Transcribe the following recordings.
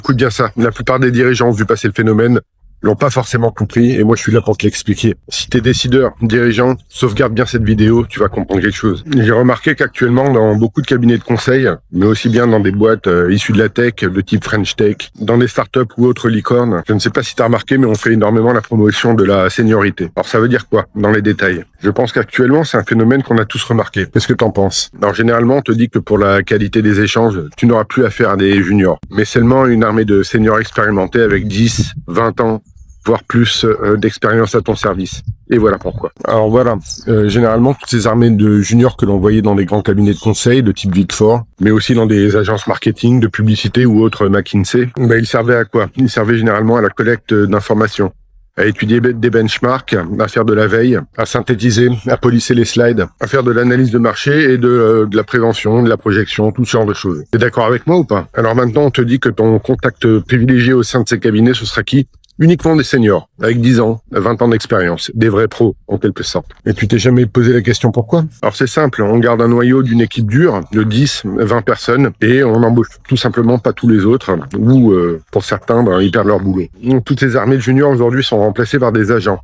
Écoute bien ça, la plupart des dirigeants ont vu passer le phénomène, l'ont pas forcément compris, et moi je suis là pour te l'expliquer. Si t'es décideur, dirigeant, sauvegarde bien cette vidéo, tu vas comprendre quelque chose. J'ai remarqué qu'actuellement, dans beaucoup de cabinets de conseil, mais aussi bien dans des boîtes issues de la tech, de type French Tech, dans des startups ou autres licornes, je ne sais pas si t'as remarqué, mais on fait énormément la promotion de la seniorité. Alors ça veut dire quoi, dans les détails? Je pense qu'actuellement, c'est un phénomène qu'on a tous remarqué. Qu'est-ce que t'en penses? Alors généralement, on te dit que pour la qualité des échanges, tu n'auras plus affaire à des juniors, mais seulement une armée de seniors expérimentés avec 10, 20 ans, voire plus d'expérience à ton service. Et voilà pourquoi. Alors voilà, généralement, toutes ces armées de juniors que l'on voyait dans les grands cabinets de conseil de type Big Four, mais aussi dans des agences marketing, de publicité ou autres McKinsey, ils servaient à quoi? Ils servaient généralement à la collecte d'informations, à étudier des benchmarks, à faire de la veille, à synthétiser, à polisser les slides, à faire de l'analyse de marché et de la prévention, de la projection, tout ce genre de choses. T'es d'accord avec moi ou pas? Alors maintenant, on te dit que ton contact privilégié au sein de ces cabinets, ce sera qui? Uniquement des seniors, avec 10 ans, 20 ans d'expérience, des vrais pros, en quelque sorte. Et tu t'es jamais posé la question pourquoi? Alors c'est simple, on garde un noyau d'une équipe dure, de 10, 20 personnes, et on embauche tout simplement pas tous les autres, ou pour certains, ils perdent leur boulot. Donc, toutes ces armées de juniors aujourd'hui sont remplacées par des agents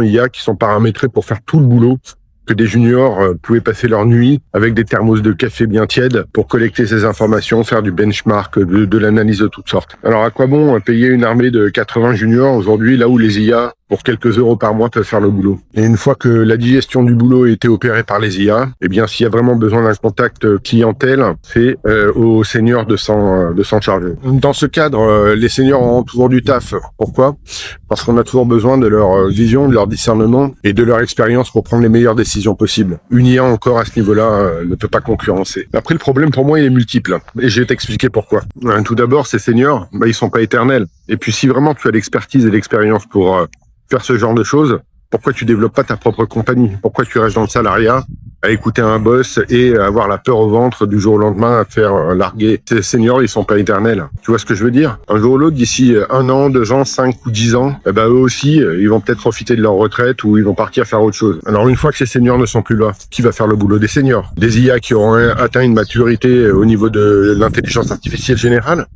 IA qui sont paramétrés pour faire tout le boulot, que des juniors pouvaient passer leur nuit avec des thermos de café bien tièdes pour collecter ces informations, faire du benchmark, de l'analyse de toutes sortes. Alors à quoi bon payer une armée de 80 juniors aujourd'hui, là où les IA, pour quelques euros par mois, peuvent faire le boulot? Et une fois que la digestion du boulot a été opérée par les IA, eh bien s'il y a vraiment besoin d'un contact clientèle, c'est aux seniors de s'en charger. Dans ce cadre, les seniors ont toujours du taf. Pourquoi? Parce qu'on a toujours besoin de leur vision, de leur discernement et de leur expérience pour prendre les meilleures décisions possibles. Une IA encore à ce niveau-là ne peut pas concurrencer. Après, le problème pour moi, il est multiple. Et je vais t'expliquer pourquoi. Tout d'abord, ces seniors, ils sont pas éternels. Et puis si vraiment tu as l'expertise et l'expérience pour faire ce genre de choses, pourquoi tu développes pas ta propre compagnie? Pourquoi tu restes dans le salariat à écouter un boss et à avoir la peur au ventre du jour au lendemain à te faire larguer? Ces seniors, ils sont pas éternels. Tu vois ce que je veux dire? Un jour ou l'autre, d'ici 1 an, 2 ans, 5 ou 10 ans, eux aussi, ils vont peut-être profiter de leur retraite ou ils vont partir faire autre chose. Alors une fois que ces seniors ne sont plus là, qui va faire le boulot des seniors? Des IA qui auront atteint une maturité au niveau de l'intelligence artificielle générale?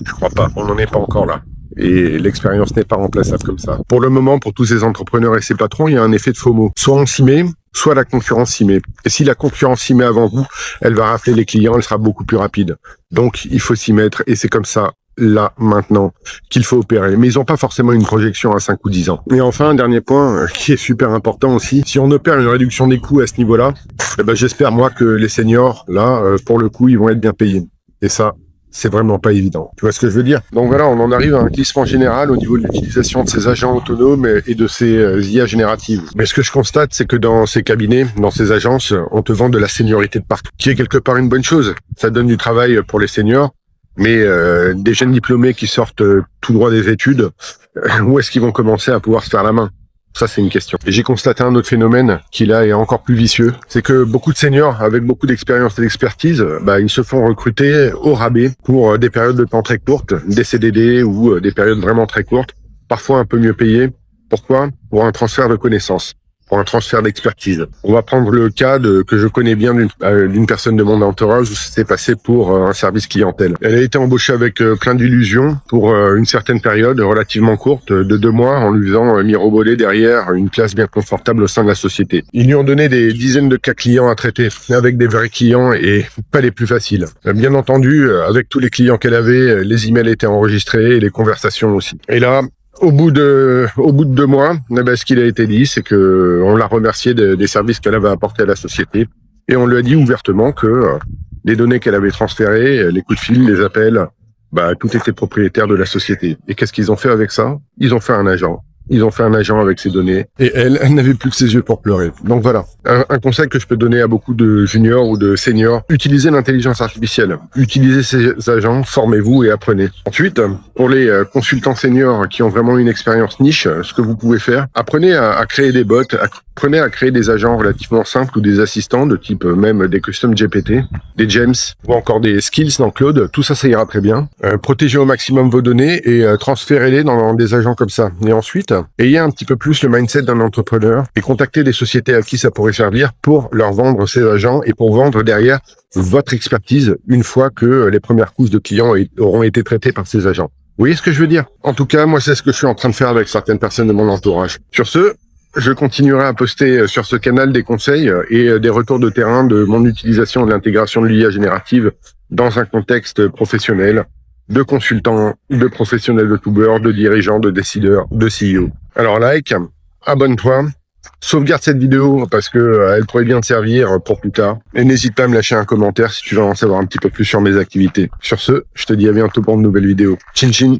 Je crois pas. On n'en est pas encore là. Et l'expérience n'est pas remplaçable comme ça. Pour le moment, pour tous ces entrepreneurs et ces patrons, il y a un effet de FOMO. Soit on s'y met, soit la concurrence s'y met. Et si la concurrence s'y met avant vous, elle va rafler les clients, elle sera beaucoup plus rapide. Donc, il faut s'y mettre et c'est comme ça, là, maintenant, qu'il faut opérer. Mais ils n'ont pas forcément une projection à 5 ou 10 ans. Et enfin, un dernier point qui est super important aussi. Si on opère une réduction des coûts à ce niveau-là, j'espère, moi, que les seniors, là, pour le coup, ils vont être bien payés. Et ça, c'est vraiment pas évident. Tu vois ce que je veux dire? Donc voilà, on en arrive à un glissement général au niveau de l'utilisation de ces agents autonomes et de ces IA génératives. Mais ce que je constate, c'est que dans ces cabinets, dans ces agences, on te vend de la seniorité de partout, qui est quelque part une bonne chose. Ça donne du travail pour les seniors, mais des jeunes diplômés qui sortent tout droit des études, où est-ce qu'ils vont commencer à pouvoir se faire la main? Ça, c'est une question. Et j'ai constaté un autre phénomène qui, là, est encore plus vicieux. C'est que beaucoup de seniors, avec beaucoup d'expérience et d'expertise, ils se font recruter au rabais pour des périodes de temps très courtes, des CDD ou des périodes vraiment très courtes, parfois un peu mieux payées. Pourquoi? Pour un transfert de connaissances, pour un transfert d'expertise. On va prendre le cas que je connais bien d'une personne de mon entourage où c'était passé pour un service clientèle. Elle a été embauchée avec plein d'illusions pour une certaine période relativement courte de 2 mois en lui faisant miroboler derrière une place bien confortable au sein de la société. Ils lui ont donné des dizaines de cas clients à traiter avec des vrais clients et pas les plus faciles. Bien entendu, avec tous les clients qu'elle avait, les emails étaient enregistrés et les conversations aussi. Et là, au bout de 2 mois, ce qu'il a été dit, c'est que on l'a remercié des services qu'elle avait apportés à la société et on lui a dit ouvertement que les données qu'elle avait transférées, les coups de fil, les appels, tout était propriétaire de la société. Et qu'est-ce qu'ils ont fait avec ça? Ils ont fait un agent. Ils ont fait un agent avec ses données et elle n'avait plus que ses yeux pour pleurer. Donc voilà, un conseil que je peux donner à beaucoup de juniors ou de seniors, utilisez l'intelligence artificielle, utilisez ces agents, formez-vous et apprenez. Ensuite, pour les consultants seniors qui ont vraiment une expérience niche, ce que vous pouvez faire, apprenez à créer des bots, apprenez à créer des agents relativement simples ou des assistants de type même des custom GPT, des gems ou encore des skills dans Claude, tout ça, ça ira très bien. Protégez au maximum vos données et transférez-les dans des agents comme ça. Et ensuite, ayez un petit peu plus le mindset d'un entrepreneur et contactez des sociétés à qui ça pourrait servir pour leur vendre ces agents et pour vendre derrière votre expertise une fois que les premières couches de clients auront été traitées par ces agents. Vous voyez ce que je veux dire? En tout cas, moi, c'est ce que je suis en train de faire avec certaines personnes de mon entourage. Sur ce, je continuerai à poster sur ce canal des conseils et des retours de terrain de mon utilisation de l'intégration de l'IA générative dans un contexte professionnel, de consultants, de professionnels de youtubeurs, de dirigeants, de décideurs, de CEO. Alors like, abonne-toi, sauvegarde cette vidéo parce que elle pourrait bien te servir pour plus tard. Et n'hésite pas à me lâcher un commentaire si tu veux en savoir un petit peu plus sur mes activités. Sur ce, je te dis à bientôt pour de nouvelles vidéos. Chin chin.